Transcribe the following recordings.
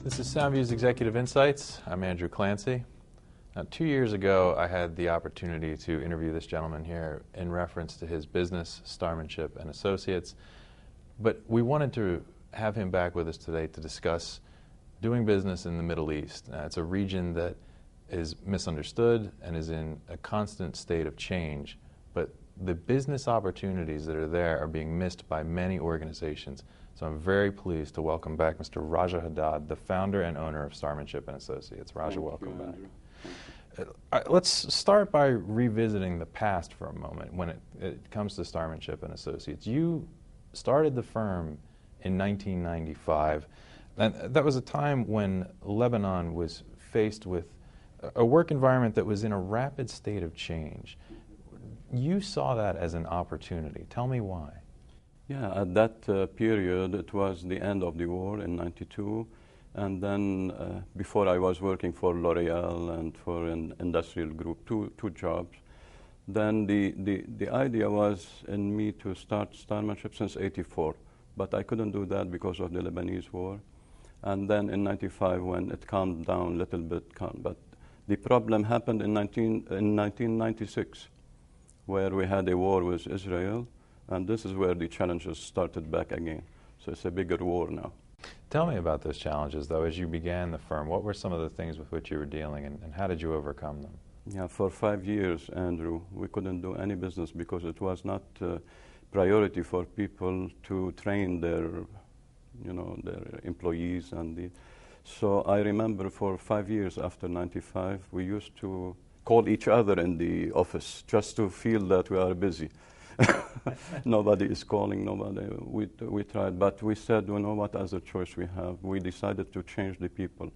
This is Soundview's Executive Insights. I'm Andrew Clancy. Now, 2 years ago, I had the opportunity to interview this gentleman here in reference to his business, Starmanship and Associates. But we wanted to have him back with us today to discuss doing business in the Middle East. It's a region that is misunderstood and is in a constant state of change. But the business opportunities that are there are being missed by many organizations. So I'm very pleased to welcome back Mr. Raja Haddad, the founder and owner of Starmanship and Associates. Raja, welcome back. Let's start by revisiting the past for a moment when it comes to Starmanship and Associates. You started the firm in 1995, and that was a time when Lebanon was faced with a work environment that was in a rapid state of change. You saw that as an opportunity. Tell me why. Yeah, at that period, it was the end of the war in '92, and then before I was working for L'Oreal and for an industrial group, two jobs. Then the idea was in me to start Starmanship since '84, but I couldn't do that because of the Lebanese war. And then in '95, when it calmed down a little bit, but the problem happened in 1996, where we had a war with Israel. And this is where the challenges started back again. So it's a bigger war now. Tell me about those challenges, though, as you began the firm. What were some of the things with which you were dealing, and how did you overcome them? Yeah, for 5 years, Andrew, we couldn't do any business because it was not priority for people to train their employees. So I remember for 5 years after '95, we used to call each other in the office just to feel that we are busy. Nobody is calling, nobody. We tried, but we said, you know, what other choice we have? We decided to change the people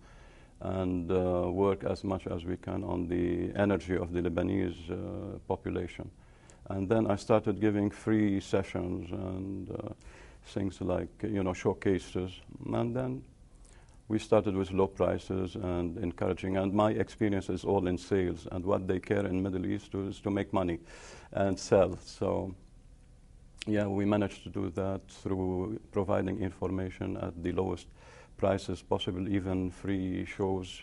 and work as much as we can on the energy of the Lebanese population. And then I started giving free sessions and things like, showcases. And then we started with low prices and encouraging. And my experience is all in sales. And what they care in Middle East is to make money and sell. So, yeah, we managed to do that through providing information at the lowest prices possible, even free shows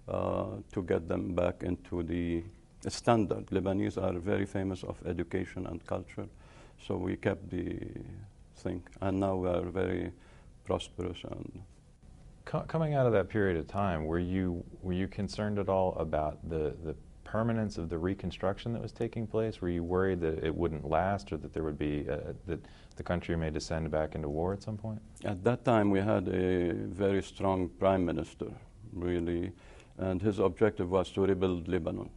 to get them back into the standard. Lebanese are very famous of education and culture. So we kept the thing. And now we are very prosperous. And coming out of that period of time, were you concerned at all about the permanence of the reconstruction that was taking place? Were you worried that it wouldn't last, or that there would be that the country may descend back into war at some point? At that time, we had a very strong prime minister, really, and his objective was to rebuild Lebanon.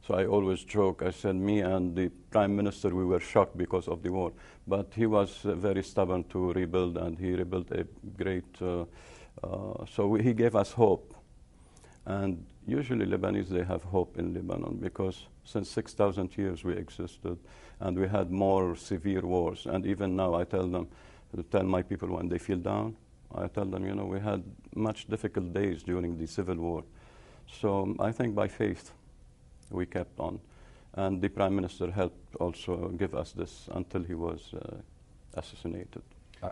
So I always joke, I said, me and the prime minister, we were shocked because of the war, but he was very stubborn to rebuild, and he rebuilt a great so he gave us hope. And usually Lebanese, they have hope in Lebanon because since 6,000 years we existed and we had more severe wars. And even now I tell my people when they feel down, I tell them, we had much difficult days during the civil war. So I think by faith we kept on. And the prime minister helped also give us this until he was assassinated.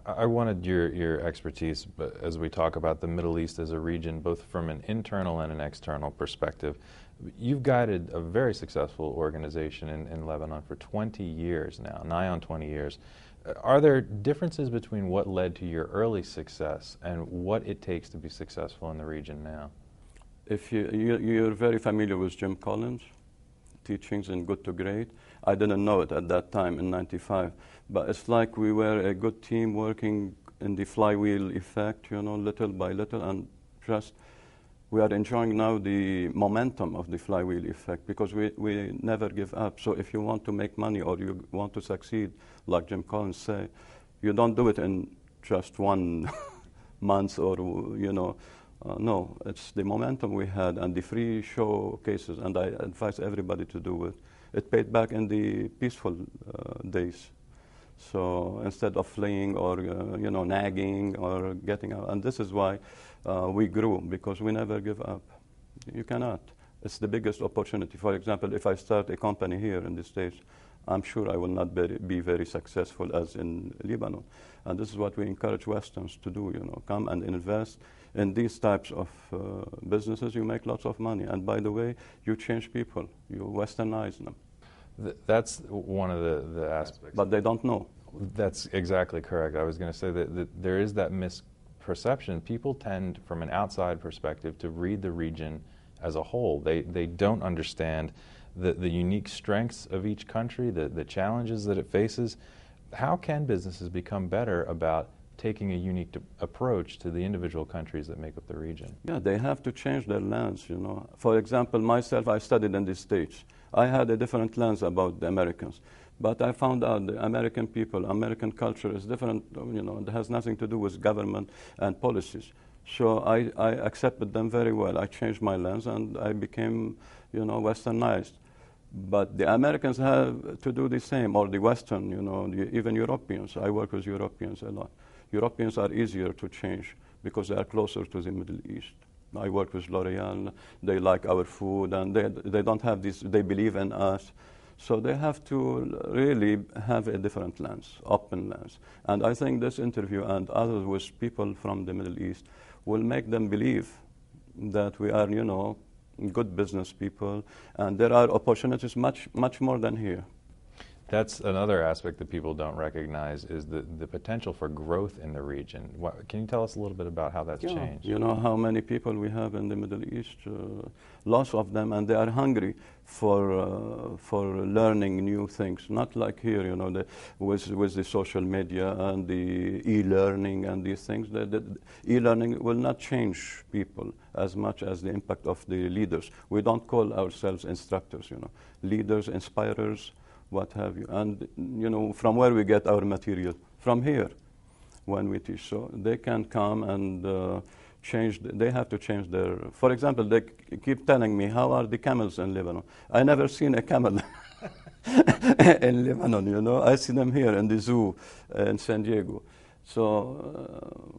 I wanted your expertise as we talk about the Middle East as a region, both from an internal and an external perspective. You've guided a very successful organization in Lebanon for 20 years now, nigh on 20 years. Are there differences between what led to your early success and what it takes to be successful in the region now? If you're very familiar with Jim Collins' teachings in Good to Great. I didn't know it at that time in '95, but it's like we were a good team working in the Flywheel Effect, little by little, and just we are enjoying now the momentum of the Flywheel Effect because we never give up. So if you want to make money or you want to succeed, like Jim Collins say, you don't do it in just 1 month or, no, it's the momentum we had and the free showcases, and I advise everybody to do it. It paid back in the peaceful days. So instead of fleeing or, nagging or getting out, and this is why we grew, because we never give up. You cannot. It's the biggest opportunity. For example, if I start a company here in the States, I'm sure I will not be very successful as in Lebanon. And this is what we encourage Westerns to do, come and invest in these types of businesses. You make lots of money. And by the way, you change people. You Westernize them. That's one of the aspects. But they don't know. That's exactly correct. I was going to say that there is that misperception. People tend, from an outside perspective, to read the region as a whole. They don't understand the unique strengths of each country, the challenges that it faces. How can businesses become better about taking a unique approach to the individual countries that make up the region? Yeah, they have to change their lens, For example, myself, I studied in the States. I had a different lens about the Americans. But I found out the American people, American culture is different, it has nothing to do with government and policies. So I accepted them very well. I changed my lens and I became, Westernized. But the Americans have to do the same, or the Western, even Europeans. I work with Europeans a lot. Europeans are easier to change because they are closer to the Middle East. I work with L'Oreal. They like our food, and they don't have this. They believe in us. So they have to really have a different lens, open lens. And I think this interview and others with people from the Middle East will make them believe that we are, good business people, and there are opportunities much more than here. That's another aspect that people don't recognize, is the potential for growth in the region. Can you tell us a little bit about how that's changed? You know how many people we have in the Middle East? Lots of them, and they are hungry for learning new things. Not like here, with the social media and the e-learning and these things. The e-learning will not change people as much as the impact of the leaders. We don't call ourselves instructors, leaders, inspirers, what have you. And, from where we get our material? From here, when we teach. So they can come and they have to change their, for example, they keep telling me, how are the camels in Lebanon? I never seen a camel in Lebanon, I see them here in the zoo in San Diego. So,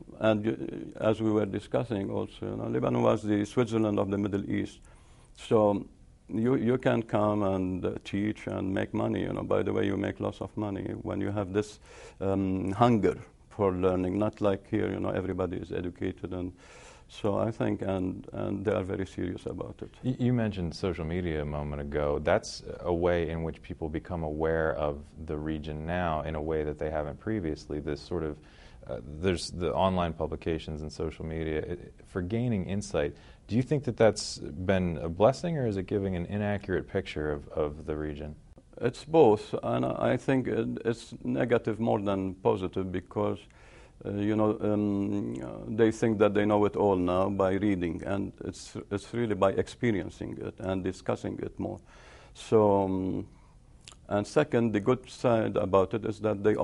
as we were discussing also, Lebanon was the Switzerland of the Middle East. So you can come and teach and make money. By the way, you make lots of money when you have this hunger for learning. Not like here, everybody is educated, and so I think and they are very serious about it. You mentioned social media a moment ago. That's a way in which people become aware of the region now in a way that they haven't previously. This sort of there's the online publications and social media for gaining insight. Do you think that that's been a blessing, or is it giving an inaccurate picture of the region? It's both, and I think it's negative more than positive because, they think that they know it all now by reading, and it's really by experiencing it and discussing it more. So, and second, the good side about it is that they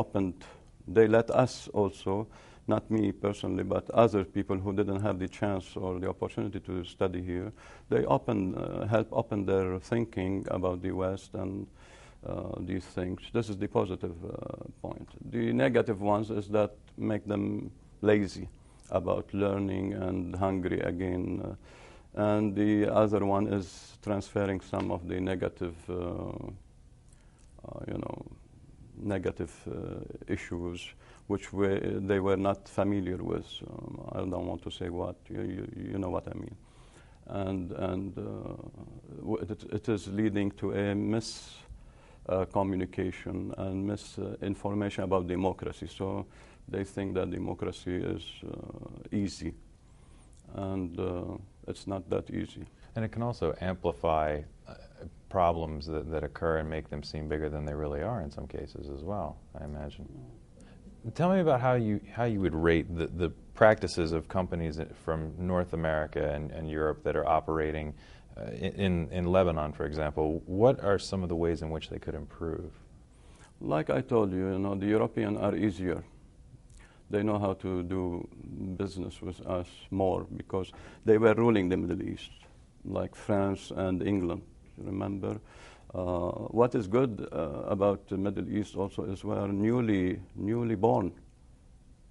let us also, not me personally, but other people who didn't have the chance or the opportunity to study here, they help open their thinking about the West and these things. This is the positive point. The negative ones is that make them lazy about learning and hungry again. And the other one is transferring some of the negative, negative issues which they were not familiar with. I don't want to say what, you know what I mean. And it is leading to a miscommunication and misinformation about democracy. So they think that democracy is easy, and it's not that easy. And it can also amplify problems that occur and make them seem bigger than they really are in some cases as well, I imagine. Tell me about how you would rate the practices of companies from North America and Europe that are operating in Lebanon, for example. What are some of the ways in which they could improve? Like I told you, the Europeans are easier. They know how to do business with us more because they were ruling the Middle East, like France and England, remember? What is good about the Middle East also is we are newly born.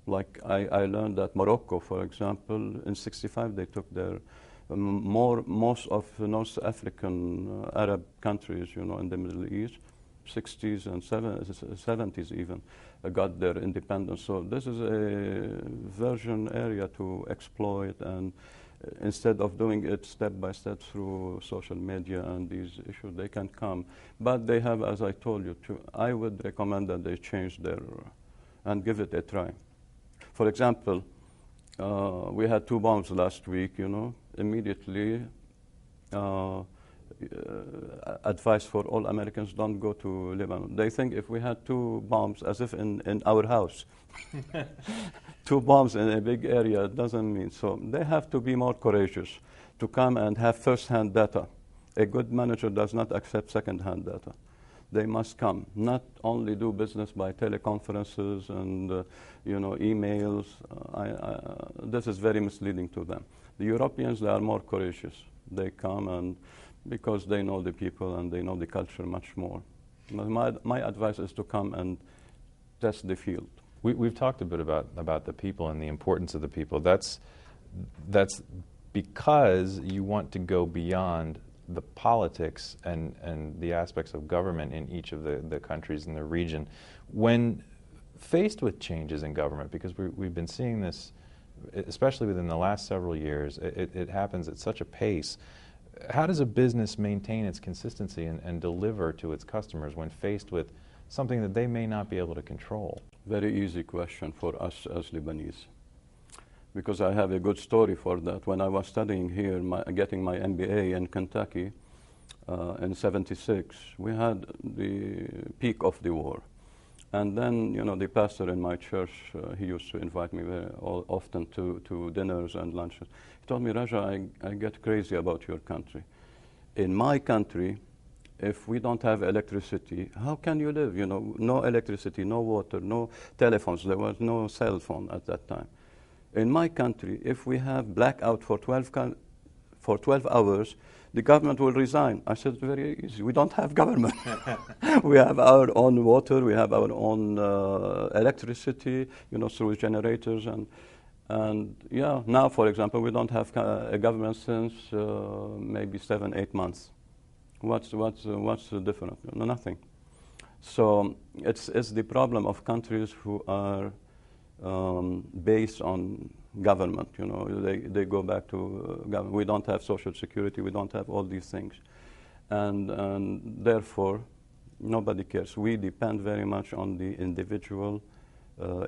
Like I learned that Morocco, for example, in '65 they took their most of North African Arab countries, in the Middle East, 60s and 70s even, got their independence. So this is a virgin area to exploit, and instead of doing it step by step through social media and these issues, they can come. But they have, as I told you, I would recommend that they change their, and give it a try. For example, we had 2 bombs last week, immediately advice for all Americans, don't go to Lebanon. They think if we had 2 bombs, as if in our house, 2 bombs in a big area, it doesn't mean. So they have to be more courageous to come and have first-hand data. A good manager does not accept second-hand data. They must come, not only do business by teleconferences and emails. This is very misleading to them. The Europeans, they are more courageous. They come, and because they know the people and they know the culture much more. My advice is to come and test the field. We've talked a bit about the people and the importance of the people. That's because you want to go beyond the politics and the aspects of government in each of the countries in the region. When faced with changes in government, because we've been seeing this, especially within the last several years, it happens at such a pace. How does a business maintain its consistency and deliver to its customers when faced with something that they may not be able to control? Very easy question for us as Lebanese, because I have a good story for that. When I was studying here, getting my MBA in Kentucky in '76, we had the peak of the war. And then, the pastor in my church, he used to invite me very often to dinners and lunches. He told me, Raja, I get crazy about your country. In my country, if we don't have electricity, how can you live? No electricity, no water, no telephones. There was no cell phone at that time. In my country, if we have blackout for 12 hours, the government will resign. I said, very easy. We don't have government. We have our own water. We have our own electricity, through generators. And yeah, now, for example, we don't have a government since maybe 7-8 months. What's the difference? Nothing. So it's the problem of countries who are based on government. They go back to government. We don't have social security. We don't have all these things, and therefore nobody cares. We depend very much on the individual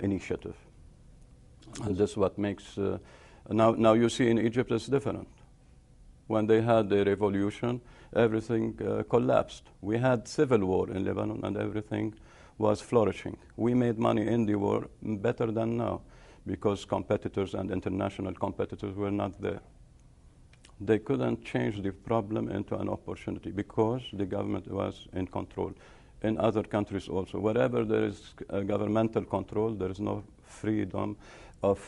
initiative, and this is what makes. Now you see in Egypt it's different. When they had the revolution, everything collapsed. We had civil war in Lebanon, and everything was flourishing. We made money in the war better than now, because competitors and international competitors were not there. They couldn't change the problem into an opportunity because the government was in control. In other countries also, wherever there is governmental control, there is no freedom of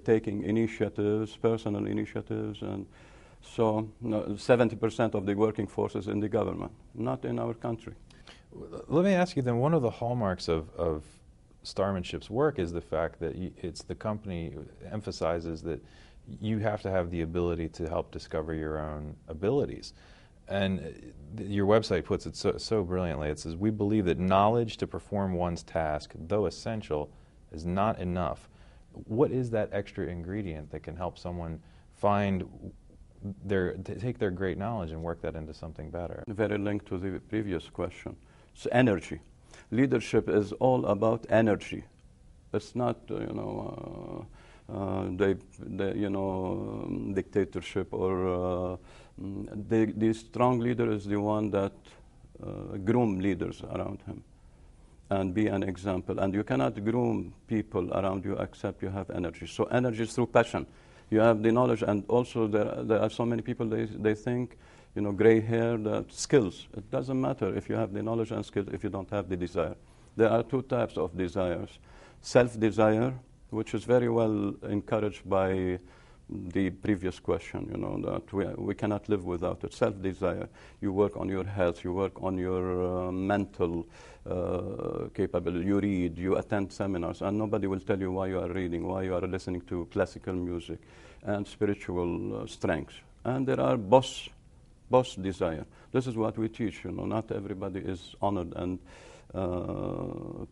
taking initiatives, personal initiatives, and so 70% of the working force is in the government, not in our country. Let me ask you then, one of the hallmarks of Starmanship's work is the fact that the company emphasizes that you have to have the ability to help discover your own abilities. And your website puts it so brilliantly. It says, we believe that knowledge to perform one's task, though essential, is not enough. What is that extra ingredient that can help someone take their great knowledge and work that into something better? Very linked to the previous question. It's energy. Leadership is all about energy. It's not, dictatorship or the strong leader is the one that groom leaders around him and be an example. And you cannot groom people around you except you have energy. So energy is through passion. You have the knowledge, and also there are so many people, they think, gray hair, skills. It doesn't matter if you have the knowledge and skills if you don't have the desire. There are 2 types of desires. Self-desire, which is very well encouraged by the previous question, that we cannot live without it. Self-desire. You work on your health, you work on your mental capability. You read, you attend seminars, and nobody will tell you why you are reading, why you are listening to classical music, and spiritual strengths. And there are boss desire. This is what we teach. Not everybody is honored and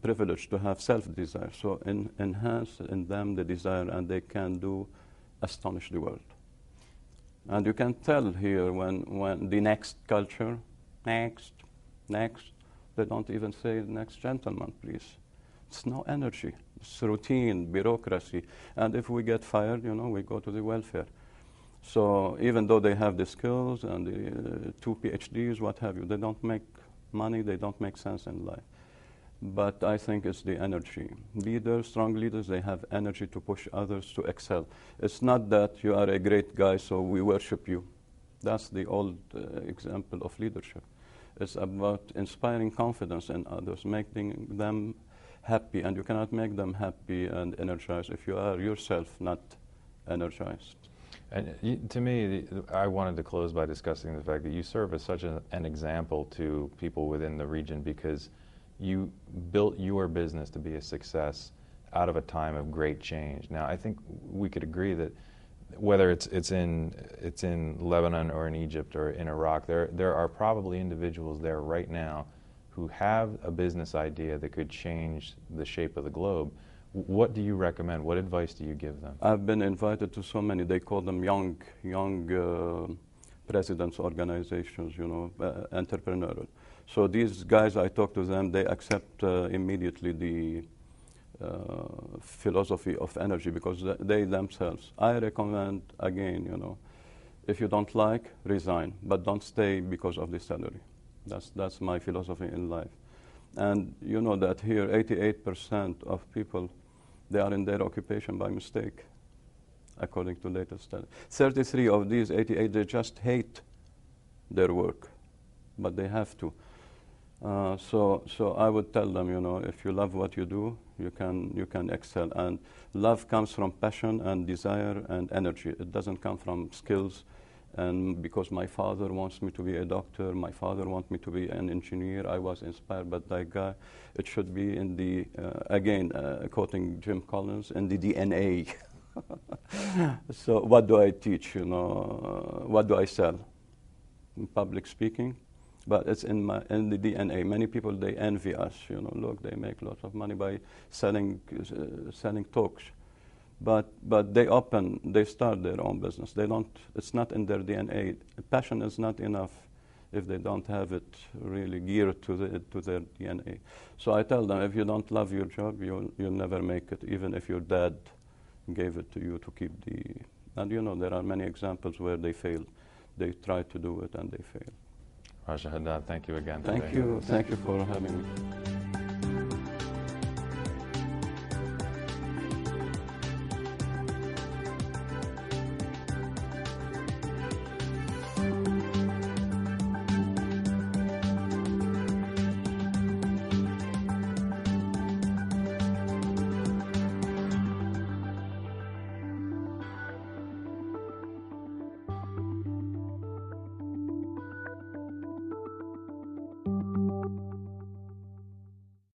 privileged to have self-desire. So enhance in them the desire, and they can astonish the world. And you can tell here when the next culture, next, they don't even say next gentleman, please. It's no energy. It's routine, bureaucracy. And if we get fired, we go to the welfare. So even though they have the skills and the 2 PhDs, what have you, they don't make money, they don't make sense in life. But I think it's the energy. Leaders, strong leaders, they have energy to push others to excel. It's not that you are a great guy, so we worship you. That's the old example of leadership. It's about inspiring confidence in others, making them happy, and you cannot make them happy and energized if you are yourself not energized. And to me, I wanted to close by discussing the fact that you serve as such an example to people within the region, because you built your business to be a success out of a time of great change. Now, I think we could agree that whether it's in Lebanon or in Egypt or in Iraq, there are probably individuals there right now who have a business idea that could change the shape of the globe. What do you recommend? What advice do you give them? I've been invited to so many. They call them young presidents organizations, entrepreneurial. So these guys, I talk to them, they accept immediately the philosophy of energy, because they themselves. I recommend, again, if you don't like, resign, but don't stay because of the salary. That's my philosophy in life. And you know that here, 88% of people, they are in their occupation by mistake, according to latest study. 33 of these 88, they just hate their work, but they have to. So I would tell them, if you love what you do, you can excel. And love comes from passion and desire and energy. It doesn't come from skills. And because my father wants me to be a doctor, my father wants me to be an engineer, I was inspired by that guy. It should be in the, again, quoting Jim Collins, in the DNA. So what do I teach, what do I sell? In public speaking. But it's in the DNA. Many people, they envy us. Look, they make lots of money by selling talks. But they start their own business. They don't. It's not in their DNA. Passion is not enough if they don't have it really geared to their DNA. So I tell them, if you don't love your job, you'll never make it, even if your dad gave it to you to keep the. And there are many examples where they failed. They tried to do it and they failed. Raja Haddad, thank you again. Thank you for having me.